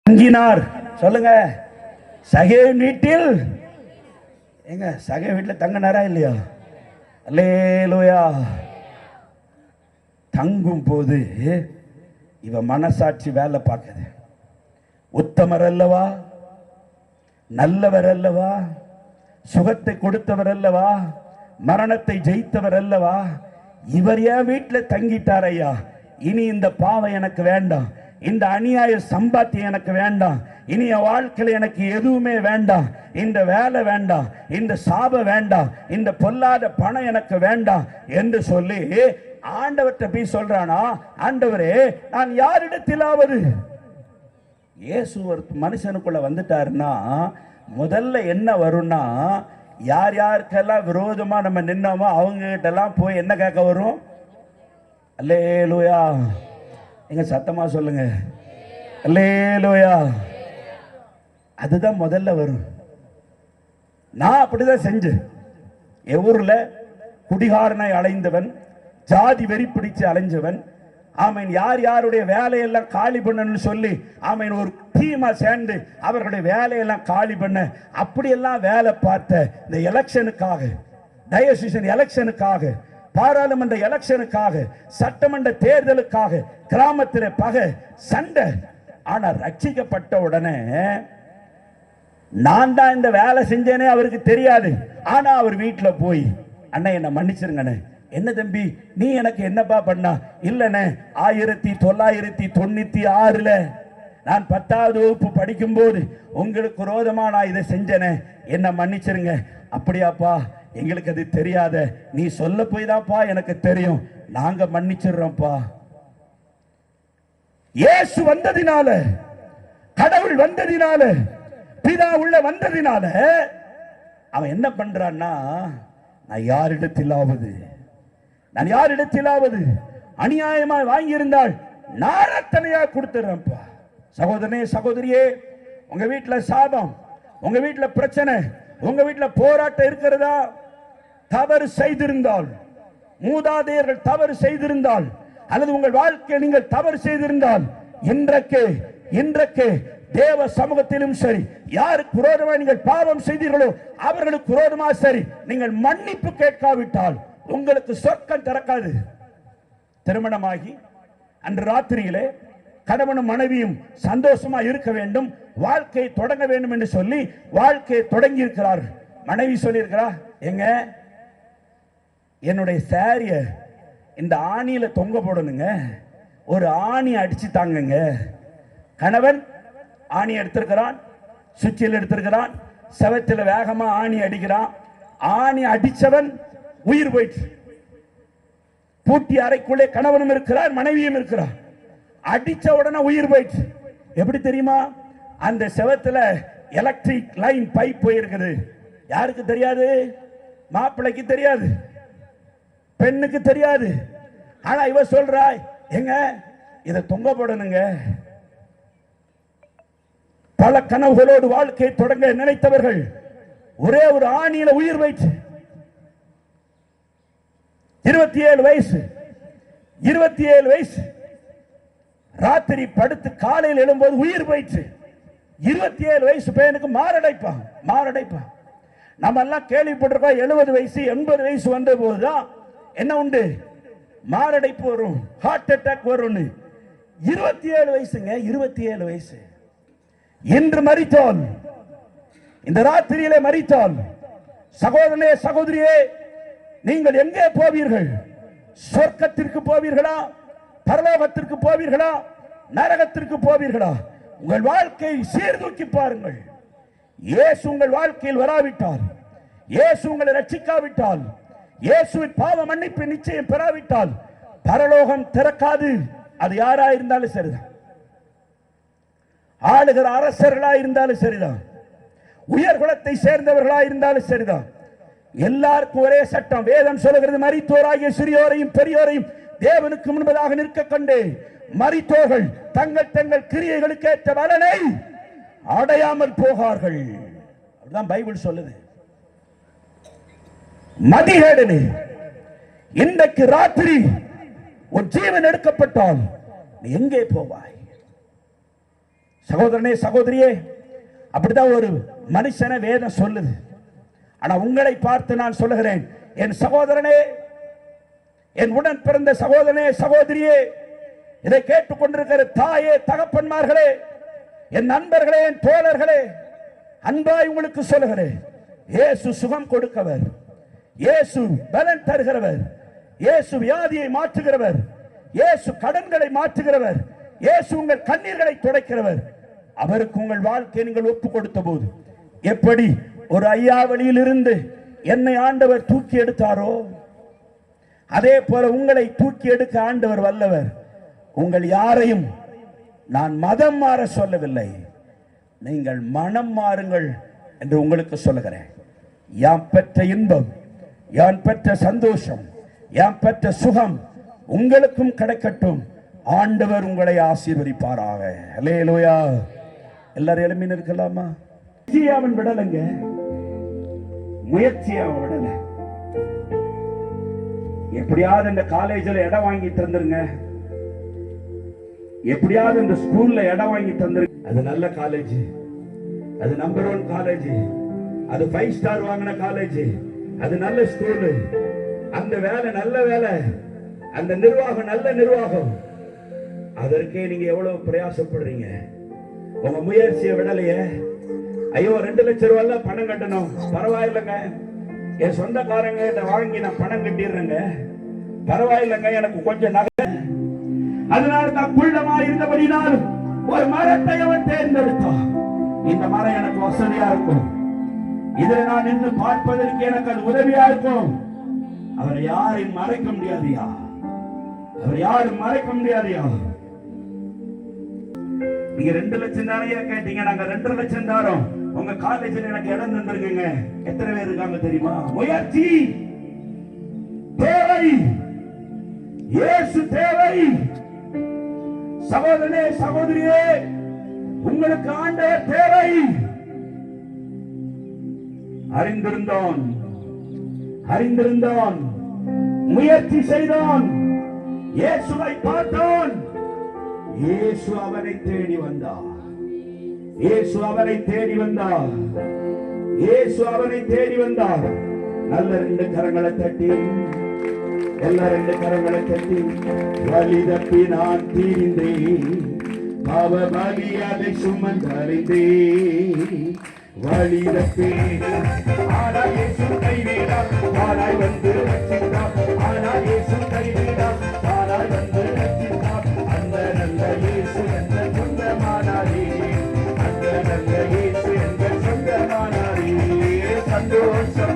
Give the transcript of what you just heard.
தங்கினார். சொல்லுங்க, சகே வீட்டில். எங்க சகே வீட்டில் தங்கினாரா இல்லையா? அல்லேலூயா. தங்கும் போது இவ மனசாட்சி வேலை பார்க்குது. உத்தமர் அல்லவா, நல்லவர் அல்லவா, சுகத்தை கொடுத்தவர் அல்லவா, மரணத்தை ஜெயித்தவர் அல்லவா, இவர் ஏன் வீட்டில் தங்கிட்டார் ஐயா? இனி இந்த பாவம் எனக்கு வேண்டாம், இந்த அநியாய சம்பாத்தியம் எனக்கு வேண்டாம், இனி என் வாழ்க்கையில் எனக்கு எதுவுமே வேண்டாம், இந்த வேலை வேண்டாம், இந்த சாப வேண்டாம், இந்த பொல்லாத பணம் எனக்கு வேண்டாம் என்று சொல்லி ஆண்டவர்கிட்ட போய் சொல்றானா, ஆண்டவரே நான் யாரிடத்திலாவது. இயேசு ஒரு மனுஷனுக்குள்ள வந்துட்டாருன்னா முதல்ல என்ன வரும்னா, யார் யாருக்கெல்லாம் விரோதமா நம்ம நின்னோமோ அவங்க கிட்ட எல்லாம் போய் என்ன கேட்க வரும்? அல்லேலூயா. எங்க சத்தமா சொல்லுங்க, அல்லேலூயா. அதுதான் முதல்ல வரும். நான் அப்படிதான் செஞ்சேன். என் ஊர்ல குடிகாரனை அலைந்தவன், ஜாதி வெறி பிடிச்சு அலைஞ்சவன், ஆமீன், யார் யாருடைய வேலையெல்லாம் காலி பண்ணணும்னு சொல்லி ஆமீன் ஒரு டீமா சேர்ந்து அவர்களுடைய வேலையெல்லாம் காலி பண்ண, அப்படியெல்லாம் வேலை பார்த்த இந்த எலெக்ஷனுக்காக, டயசிஷன் எலெக்ஷனுக்காக, பாராளுமன்ற எலெக்ஷனுக்காக, சட்டமன்ற தேர்தலுக்காக கிராமத்தில் பகை சண்டை. ஆனா ரட்சிக்கப்பட்ட உடனே நான் தான் இந்த வேலை செஞ்சேனே அவருக்கு தெரியாது. ஆனா அவர் வீட்டில் போய், அண்ணா என்ன மன்னிச்சிருங்கண்ணே. என்ன தம்பி நீ எனக்கு என்னப்பா பண்ணா? இல்லண்ணே, 1996 நான் 10வது வகுப்பு படிக்கும் போது உங்களுக்கு விரோதமா நான் இதை செஞ்சேனே, என்ன மன்னிச்சிருங்க. அப்படியாப்பா, எங்களுக்கு அது தெரியாத, நீ சொல்ல போய் தான்ப்பா எனக்கு தெரியும், நாங்க மன்னிச்சிடுறோம்ப்பா. இயேசு வந்ததினால, கடவுள் வந்ததினால, பிதா உள்ள வந்ததினால அவன் என்ன பண்றான்னா, நான் யாரிடத்திலாவது அநியாயமாய் வாங்கியிருந்தால் நாரத்தனையா கொடுத்துறேன்ப்பா. சகோதரனே சகோதரியே, உங்க வீட்டில் சாபம், உங்க வீட்டில் பிரச்சனை, உங்க வீட்டில் போராட்டம் இருக்கிறதா? தவறு செய்திருந்தால், மூதாதையர்கள் தவறு செய்திருந்தால், அல்லது உங்கள் வாழ்க்கை நீங்கள் தவறு செய்திருந்தால், இன்றைக்கு தேவ சமூகத்திலும் சரி, யாருக்கு விரோதமாக நீங்கள் பாவம் செய்தீர்களோ அவர்களுக்கு விரோதமாக சரி, நீங்கள் மன்னிப்பு கேட்காவிட்டால் உங்களுக்கு சொர்க்கம் திறக்காது. திருமணமாகி அன்று ராத்திரியிலே கணவனும் மனைவியும் சந்தோஷமா இருக்க வேண்டும், வாழ்க்கையை தொடங்க வேண்டும் என்று சொல்லி வாழ்க்கையை தொடங்கி இருக்கிறார். மனைவி சொல்லியிருக்கிறா, எங்க என்னுடைய சாரிய இந்த ஆணியில தொங்க போடணுங்க, ஒரு ஆணி அடிச்சு தாங்கங்க. கணவன் ஆணி எடுத்திருக்கிறான், சுவிட்சில் எடுத்திருக்கிறான், செவத்தில் வேகமா ஆணி அடிக்கிறான். ஆணி அடிச்சவன் உயிர் போயிற்று. பூட்டி அறைக்குள்ளே கணவனும் இருக்கிறார், மனைவியும் இருக்கிறார். அடிச்ச உடனே உயிர் போயிற்று. எப்படி தெரியுமா? அந்த செவத்துல எலக்ட்ரிக் லைன் பைப் போயிருக்குது. யாருக்கு தெரியாது? மாப்பிள்ளைக்கு தெரியாது, பெண்ணுக்கு தெரியாது. ஆனா இவ சொல்றாய், எங்க இதை தொங்க போடணுங்க. பல கனவுகளோடு வாழ்க்கையை தொடங்க நினைத்தவர்கள் ஒரே ஒரு ஆணியில உயிர் போயிற்று. 27 வயசு ராத்திரி படுத்து காலையில் எழும்போது உயிர் போயிற்று. 27 வயசு பையனுக்கு மாரடைப்பான். நம்ம எல்லாம் கேள்விப்பட்டிருக்கோம், 70 வயசு 80 வயசு வந்த போதுதான் என்ன உண்டு, மாரடைப்பு வரும், ஹார்ட் அட்டாக் வரும். 27 வயசுங்க, 27 வயசு. இன்று மரித்தால், இந்த ராத்திரியிலே மரித்தால், சகோதரனே சகோதரியே, நீங்கள் எங்கே போவீர்கள்? சொர்க்கத்திற்கு போவீர்களா? பரலோகத்திற்கு போவீர்களா? நரகத்திற்கு போவீர்களா? உங்கள் வாழ்க்கையை சீர்தூக்கி பாருங்கள். இயேசு உங்கள் வாழ்க்கையில் வராவிட்டால், இயேசு உங்களை ரட்சிக்காவிட்டால், இயேசுவின் பாவ மன்னிப்பு நிச்சயம் பெறாவிட்டால் பரலோகம் திறக்காது. அது யாரா இருந்தாலும் சரிதான், ஆளுகிற அரசர்களா இருந்தாலும் சரிதான், உயர்குலத்தை சேர்ந்தவர்களா இருந்தாலும் சரிதான், எல்லாருக்கும் ஒரே சட்டம். வேதம் சொல்லுகிறது, மரித்தோராகிய சிறியோரையும் பெரியோரையும் தேவனுக்கு முன்பதாக நிற்க கண்டு மரித்தோர்கள் தங்கள் தங்கள் கிரியைகளுக்கு ஏற்ற பலனை அடையாமல் போகார்கள். அதுதான் பைபிள் சொல்லுது. மதிகேடனே, இன்றைக்கு ராத்திரி ஒரு ஜீவன் எடுக்கப்பட்டால் நீ எங்கே போவாய்? சகோதரனே சகோதரியே, அப்படிதான் ஒரு மனுஷனை வேதம் சொல்லுது. ஆனா உங்களை பார்த்து நான் சொல்லுகிறேன், என் சகோதரனே, என் உடன் பிறந்த சகோதரனே சகோதரியே, இதை கேட்டுக்கொண்டிருக்கிற தாயே தகப்பன்மார்களே, என் நண்பர்களே, என் தோழர்களே, அன்பாய் உங்களுக்கு சொல்லுகிறேன், இயேசு சுகம் கொடுக்கவர், இயேசு பலன் தருகிறவர், இயேசு வியாதியை மாற்றுகிறவர், இயேசு கடன்களை மாற்றுகிறவர், இயேசு உங்கள் கண்ணீர்களை துடைக்கிறவர். அவருக்கு உங்கள் வாழ்க்கையை நீங்கள் ஒப்பு கொடுத்த போது எப்படி ஒரு ஐயா வழியில் இருந்து என்னை ஆண்டவர் தூக்கி எடுத்தாரோ, அதே போல உங்களை தூக்கி எடுக்க ஆண்டவர் வல்லவர். உங்கள் யாரையும் நான் மதம் மாற சொல்லவில்லை, நீங்கள் மனம் மாறுங்கள் என்று உங்களுக்கு சொல்லுகிறேன். யாம் பெற்ற இன்பம், யான் பெற்ற சந்தோஷம், யாம் பெற்ற சுகம் உங்களுக்கும் கிடைக்கட்டும். ஆண்டவர் உங்களை ஆசீர்வதிப்பாராக. அல்லேலூயா. எல்லாரும் எழுப்பின்னு இருக்கலாமா? அவன் விடலைங்க, முயற்சி அவன் விடல. எப்படியாவது இந்த காலேஜில் இடம் வாங்கி தந்துருங்க, எப்படியாவது இந்த ஸ்கூல்ல இடம் வாங்கி தந்துருங்க. அது நல்ல காலேஜ், அது நம்பர் 1 காலேஜ், அது 5 ஸ்டார் வாங்கின காலேஜ், அது நல்ல ஸ்கூல், அந்த வேலை நல்ல வேலை, அந்த நிர்வாகம் நல்ல நிர்வாகம். அதற்கே நீங்க எவ்வளவு பிரயாசப்படுறீங்க. உங்க முயற்சியை விடலையே. ஐயோ 2 லட்சம் ரூபாய் பணம் கட்டணும், பரவாயில்லைங்க, என் சொந்தக்காரங்க வாங்கி நான் பணம் கட்டிடுறேங்க, பரவாயில்லைங்க, எனக்கு கொஞ்சம் நகை. அதனால தான் குள்ளமா இருந்தபடினால் ஒரு மரத்தை அவன் தேர்ந்தெடுத்தான். இந்த மரம் எனக்கு வசதியா இருக்கும், இதை நான் நின்று பார்ப்பதற்கு எனக்கு அது உதவியா இருக்கும். அவரை யாரையும் மறைக்க முடியாதியா, அவர் யாரும் மறைக்க முடியாதியா. நீங்க 2 லட்சம் தானே கேட்டீங்க, நாங்க 2.5 லட்சம் தாரோம். உங்க காலேஜில் எனக்கு இடம் தந்துருங்க. எத்தனை பேர் இருக்காங்க தெரியுமா? முயற்சி தேவை, இயேசு தேவை. சகோதரனே சகோதரியே, உங்களுக்கு ஆண்டவர் தேவை. அறிந்திருந்தான், அறிந்திருந்தான், முயற்சி செய்தான், இயேசுவை பார்த்தான். இயேசு அவனை தேடி வந்தார், இயேசு அவனை தேடி வந்தார், இயேசு அவனை தேடி வந்தார். நல்ல 2 கரங்களை தட்டி, எல்லா 2 கரங்களை தட்டி, வலி தப்பி நான் தீர்ந்தேன், பாவ பலி அதை சுமந்தறிந்தேன், வலி தப்பி ஆனா இயேசு கைவிடார், தானாய் வந்து ரட்சித்தார், ஆனா இயேசு கைவிடார், தானாய் வந்து ரட்சித்தார். அந்த நல்ல இயேசு எங்கள் சொந்தமானாரே, அந்த நல்ல இயேசு எங்கள் சொந்தமானாரே. சந்தோஷம்